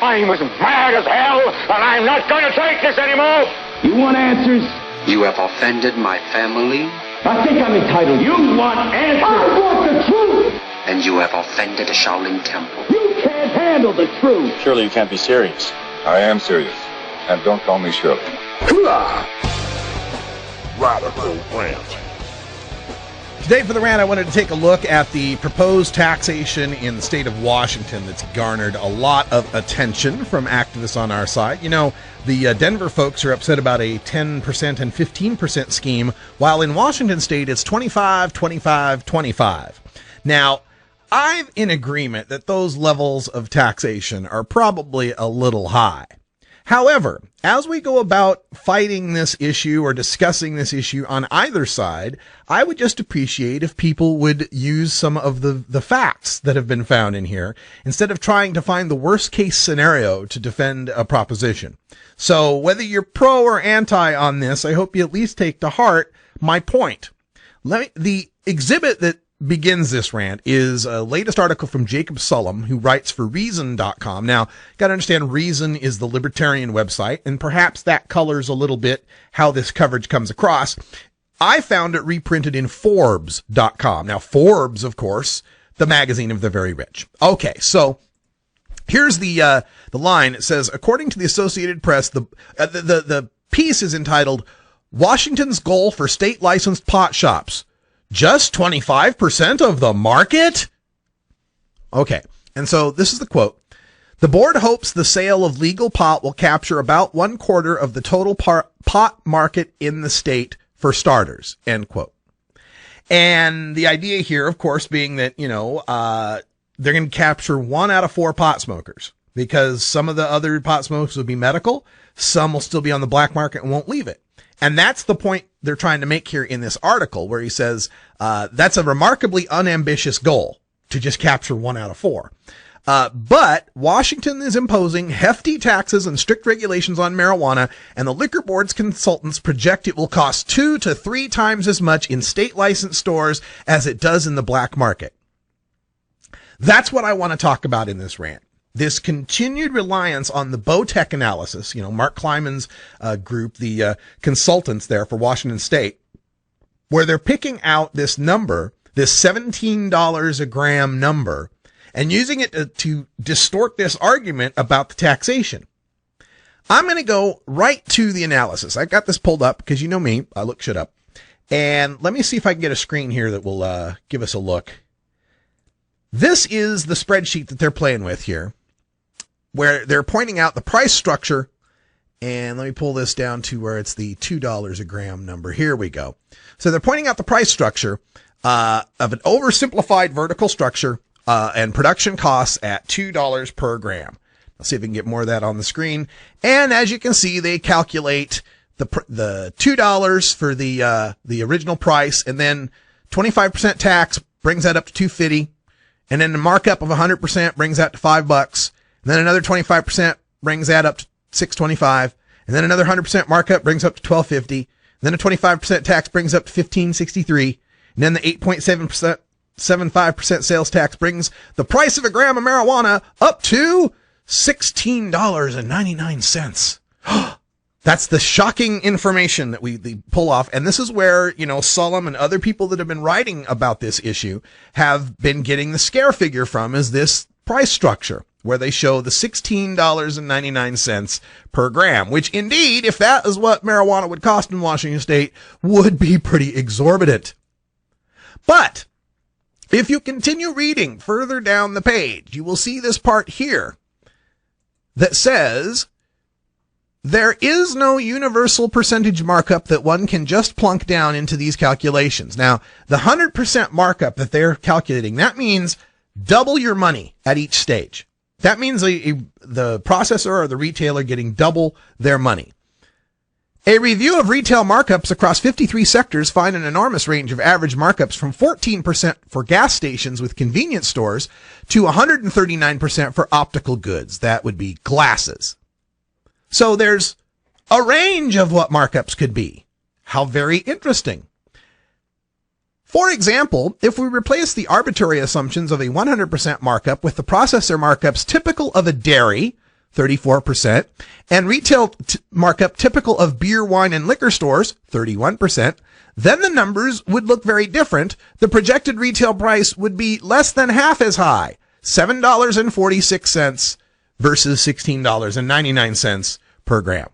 I'm as mad as hell, and I'm not going to take this anymore. You want answers? You have offended my family. I think I'm entitled. You want answers? I want the truth. And you have offended the Shaolin Temple. You can't handle the truth. Surely you can't be serious. I am serious. And don't call me Shirley. Radical Rant. Today for the rant, I wanted to take a look at the proposed taxation in the state of Washington that's garnered a lot of attention from activists on our side. You know, the Denver folks are upset about a 10% and 15% scheme, while in Washington state it's 25, 25, 25. Now, I'm in agreement that those levels of taxation are probably a little high. However, as we go about fighting this issue or discussing this issue on either side, I would just appreciate if people would use some of the facts that have been found in here instead of trying to find the worst case scenario to defend a proposition. So whether you're pro or anti on this, I hope you at least take to heart my point. The exhibit that begins this rant is a latest article from Jacob Sullum, who writes for Reason.com. Now, gotta understand, Reason is the libertarian website, and perhaps that colors a little bit how this coverage comes across. I found it reprinted in Forbes.com. Now, Forbes, of course, the magazine of the very rich. Okay, so here's the line. It says, according to the Associated Press, the piece is entitled, Washington's Goal for State Licensed Pot Shops. Just 25% of the market? Okay. And so this is the quote. The board hopes the sale of legal pot will capture about 1/4 of the total pot market in the state for starters. End quote. And the idea here, of course, being that, they're going to capture 1 out of 4 pot smokers, because some of the other pot smokers will be medical. Some will still be on the black market and won't leave it. And that's the point they're trying to make here in this article, where he says, that's a remarkably unambitious goal to just capture 1 out of 4. But Washington is imposing hefty taxes and strict regulations on marijuana, and the liquor board's consultants project it will cost 2 to 3 times as much in state licensed stores as it does in the black market. That's what I want to talk about in this rant. This continued reliance on the BOTEC analysis, Mark Kleiman's group, the consultants there for Washington State, where they're picking out this number, this $17 a gram number, and using it to distort this argument about the taxation. I'm going to go right to the analysis. I got this pulled up because you know me, I look shit up. And let me see if I can get a screen here that will give us a look. This is the spreadsheet that they're playing with here, where they're pointing out the price structure. And let me pull this down to where it's the $2 a gram number. Here we go. So they're pointing out the price structure of an oversimplified vertical structure and production costs at $2 per gram. Let's see if we can get more of that on the screen. And as you can see, they calculate the $2 for the original price, and then 25% tax brings that up to $2.50, and then the markup of 100% brings that to $5. And then another 25% brings that up to $6.25. And then another 100% markup brings up to $12.50. And then a 25% tax brings up to $15.63. And then the 8.75% sales tax brings the price of a gram of marijuana up to $16.99. That's the shocking information that we pull off. And this is where, Sullum and other people that have been writing about this issue have been getting the scare figure from, is this price structure, where they show the $16.99 per gram, which indeed, if that is what marijuana would cost in Washington State, would be pretty exorbitant. But if you continue reading further down the page, you will see this part here that says there is no universal percentage markup that one can just plunk down into these calculations. Now, the 100% markup that they're calculating, that means double your money at each stage. That means the processor or the retailer getting double their money. A review of retail markups across 53 sectors find an enormous range of average markups from 14% for gas stations with convenience stores to 139% for optical goods. That would be glasses. So there's a range of what markups could be. How very interesting. For example, if we replace the arbitrary assumptions of a 100% markup with the processor markups typical of a dairy, 34%, and retail markup typical of beer, wine, and liquor stores, 31%, then the numbers would look very different. The projected retail price would be less than half as high, $7.46 versus $16.99 per gram.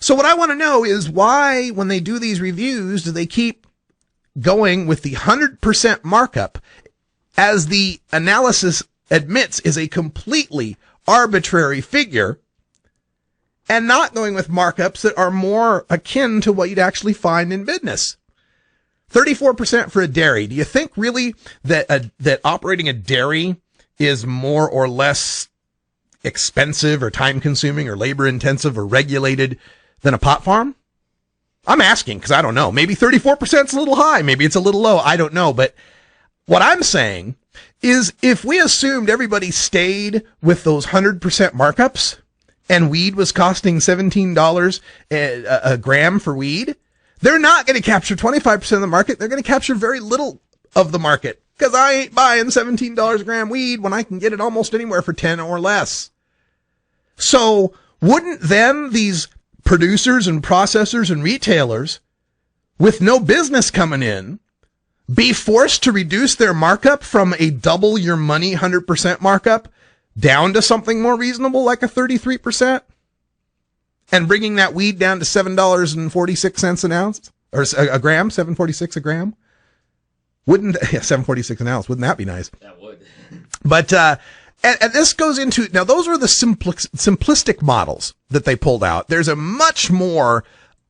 So what I want to know is why, when they do these reviews, do they keep going with the 100% markup, as the analysis admits is a completely arbitrary figure, and not going with markups that are more akin to what you'd actually find in business. 34% for a dairy. Do you think really that that operating a dairy is more or less expensive or time consuming or labor intensive or regulated than a pot farm? I'm asking because I don't know. Maybe 34% is a little high. Maybe it's a little low. I don't know. But what I'm saying is, if we assumed everybody stayed with those 100% markups and weed was costing $17 a gram for weed, they're not going to capture 25% of the market. They're going to capture very little of the market, because I ain't buying $17 a gram weed when I can get it almost anywhere for 10 or less. So wouldn't then these producers and processors and retailers with no business coming in be forced to reduce their markup from a double your money 100% markup down to something more reasonable like a 33%, and bringing that weed down to $7.46 an ounce, or a gram, $7.46 a gram? Wouldn't, yeah, $7.46 an ounce. Wouldn't that be nice? That would. But, and this goes into, now those are the simplistic models that they pulled out. There's a much more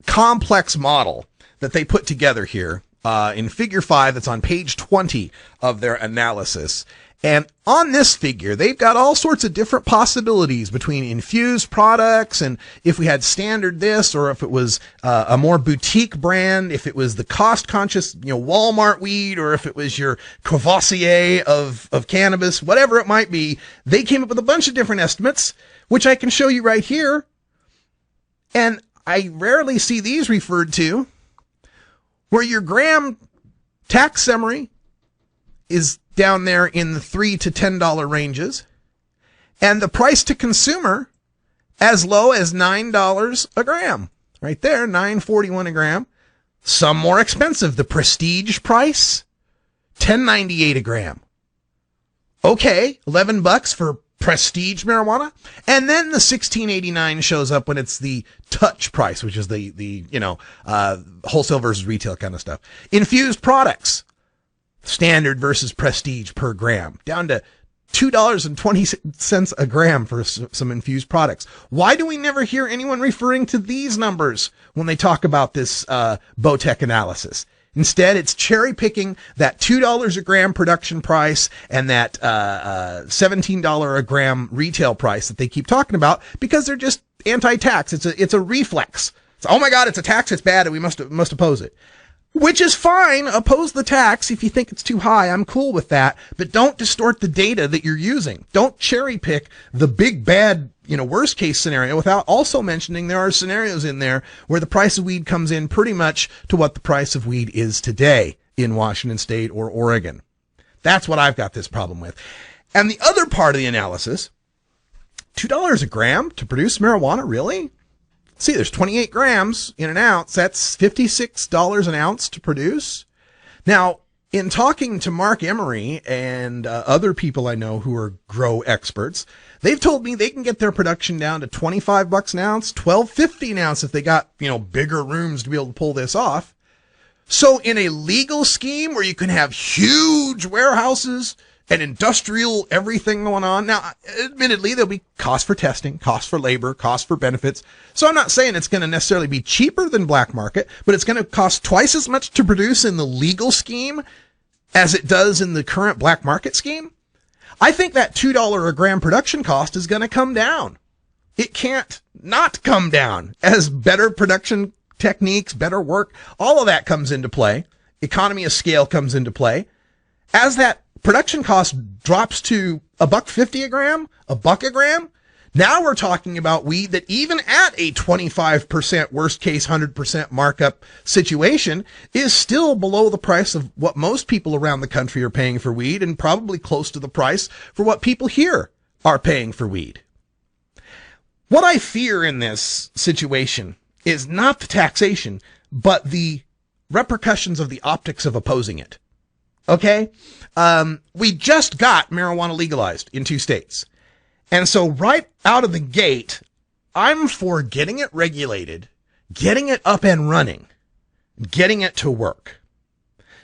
complex model that they put together here, in figure 5, that's on page 20 of their analysis. And on this figure, they've got all sorts of different possibilities between infused products, and if we had standard this, or if it was a more boutique brand, if it was the cost-conscious, Walmart weed, or if it was your Courvoisier of cannabis, whatever it might be. They came up with a bunch of different estimates, which I can show you right here. And I rarely see these referred to, where your gram tax summary is down there in the $3 to $10 ranges, and the price to consumer as low as $9 a gram. Right there, $9.41 a gram. Some more expensive. The prestige price, $10.98 a gram. Okay, $11 for prestige marijuana. And then the $16.89 shows up when it's the touch price, which is the wholesale versus retail kind of stuff. Infused products, standard versus prestige per gram, down to $2.20 a gram for some infused products. Why do we never hear anyone referring to these numbers when they talk about this BOTEC analysis? Instead, it's cherry picking that $2 a gram production price and that $17 a gram retail price that they keep talking about, because they're just anti-tax. It's a reflex. It's, oh my God, it's a tax. It's bad, and we must oppose it. Which is fine. Oppose the tax if you think it's too high. I'm cool with that. But don't distort the data that you're using. Don't cherry pick the big bad, worst case scenario without also mentioning there are scenarios in there where the price of weed comes in pretty much to what the price of weed is today in Washington State or Oregon. That's what I've got this problem with. And the other part of the analysis, $2 a gram to produce marijuana, really? See, there's 28 grams in an ounce. That's $56 an ounce to produce. Now, in talking to Mark Emery and other people I know who are grow experts, they've told me they can get their production down to $25 an ounce, $12.50 an ounce if they got, bigger rooms to be able to pull this off. So in a legal scheme where you can have huge warehouses and industrial everything going on. Now, admittedly, there'll be cost for testing, cost for labor, cost for benefits. So I'm not saying it's going to necessarily be cheaper than black market, but it's going to cost twice as much to produce in the legal scheme as it does in the current black market scheme. I think that $2 a gram production cost is going to come down. It can't not come down as better production techniques, better work, all of that comes into play. Economy of scale comes into play. As that production cost drops to $1.50 a gram, $1 a gram. Now we're talking about weed that even at a 25% worst case 100% markup situation is still below the price of what most people around the country are paying for weed, and probably close to the price for what people here are paying for weed. What I fear in this situation is not the taxation, but the repercussions of the optics of opposing it. Okay? We just got marijuana legalized in 2 states. And so right out of the gate, I'm for getting it regulated, getting it up and running, getting it to work.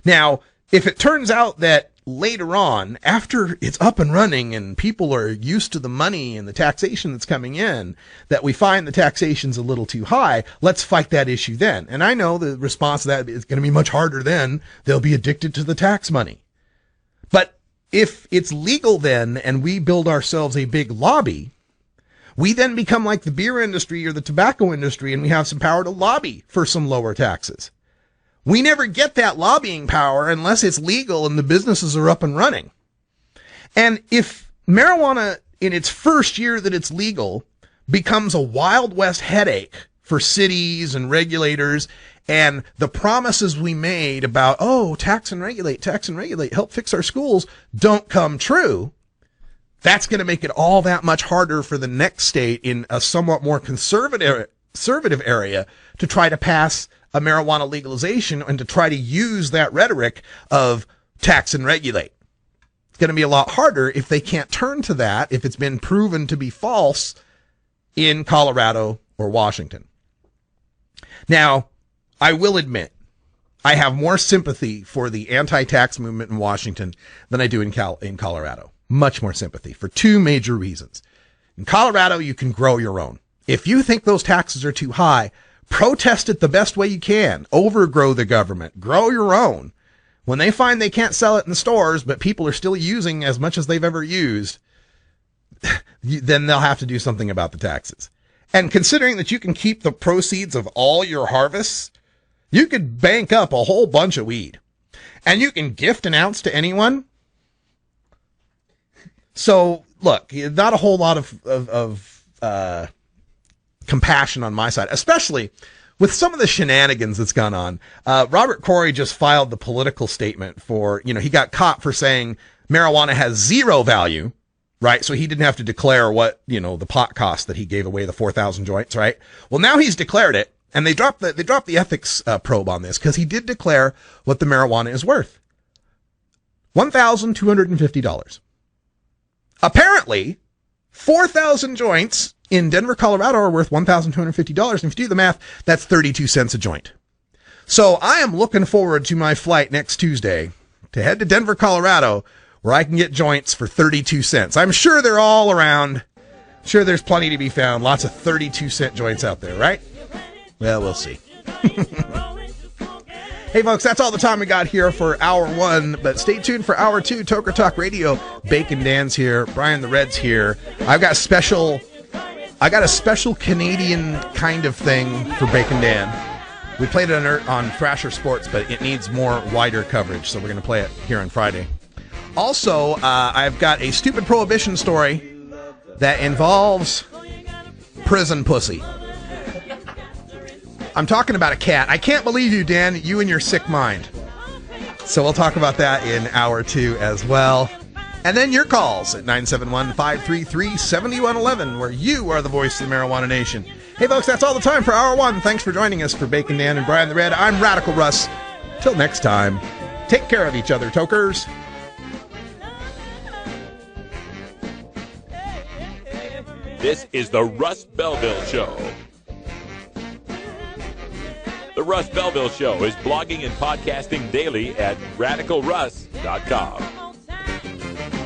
Now, if it turns out that later on, after it's up and running and people are used to the money and the taxation that's coming in, that we find the taxation's a little too high, let's fight that issue then. And I know the response to that is going to be much harder then. They'll be addicted to the tax money. But if it's legal then and we build ourselves a big lobby, we then become like the beer industry or the tobacco industry and we have some power to lobby for some lower taxes. We never get that lobbying power unless it's legal and the businesses are up and running. And if marijuana in its first year that it's legal becomes a Wild West headache for cities and regulators, and the promises we made about, tax and regulate, help fix our schools don't come true, that's going to make it all that much harder for the next state in a somewhat more conservative area to try to pass a marijuana legalization and to try to use that rhetoric of tax and regulate. It's going to be a lot harder if they can't turn to that, if it's been proven to be false in Colorado or Washington. Now, I will admit, I have more sympathy for the anti-tax movement in Washington than I do in Colorado. Much more sympathy for 2 major reasons. In Colorado, you can grow your own. If you think those taxes are too high, protest it the best way you can. Overgrow the government. Grow your own. When they find they can't sell it in the stores, but people are still using as much as they've ever used, then they'll have to do something about the taxes. And considering that you can keep the proceeds of all your harvests, you could bank up a whole bunch of weed. And you can gift an ounce to anyone. So, look, not a whole lot of compassion on my side, especially with some of the shenanigans that's gone on. Robert Corey just filed the political statement for, he got caught for saying marijuana has 0 value, right? So he didn't have to declare what, the pot cost that he gave away, the 4,000 joints, right? Well, now he's declared it, and they dropped the ethics probe on this because he did declare what the marijuana is worth. $1,250. Apparently, 4,000 joints in Denver, Colorado are worth $1,250. And if you do the math, that's 32 cents a joint. So I am looking forward to my flight next Tuesday to head to Denver, Colorado, where I can get joints for 32 cents. I'm sure they're all around. Sure, there's plenty to be found. Lots of 32-cent joints out there, right? Well, we'll see. Hey, folks, that's all the time we got here for Hour 1, but stay tuned for Hour 2, Toker Talk Radio. Bacon Dan's here. Brian the Red's here. I got a special Canadian kind of thing for Bacon Dan. We played it on Thrasher Sports, but it needs more wider coverage, so we're going to play it here on Friday. Also, I've got a stupid prohibition story that involves prison pussy. I'm talking about a cat. I can't believe you, Dan, you and your sick mind. So we'll talk about that in Hour 2 as well. And then your calls at 971-533-7111, where you are the voice of the Marijuana Nation. Hey, folks, that's all the time for Hour 1. Thanks for joining us for Bacon Dan and Brian the Red. I'm Radical Russ. Till next time, take care of each other, tokers. This is the Russ Belville Show. The Russ Belville Show is blogging and podcasting daily at radicalruss.com.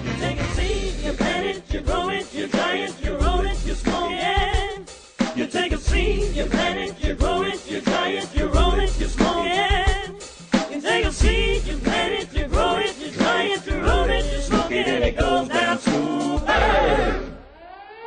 You take a seed, you plant it, you grow it, you dry it, you roll it, you smoke it. You take a seed, you plant it, you grow it, you dry it, you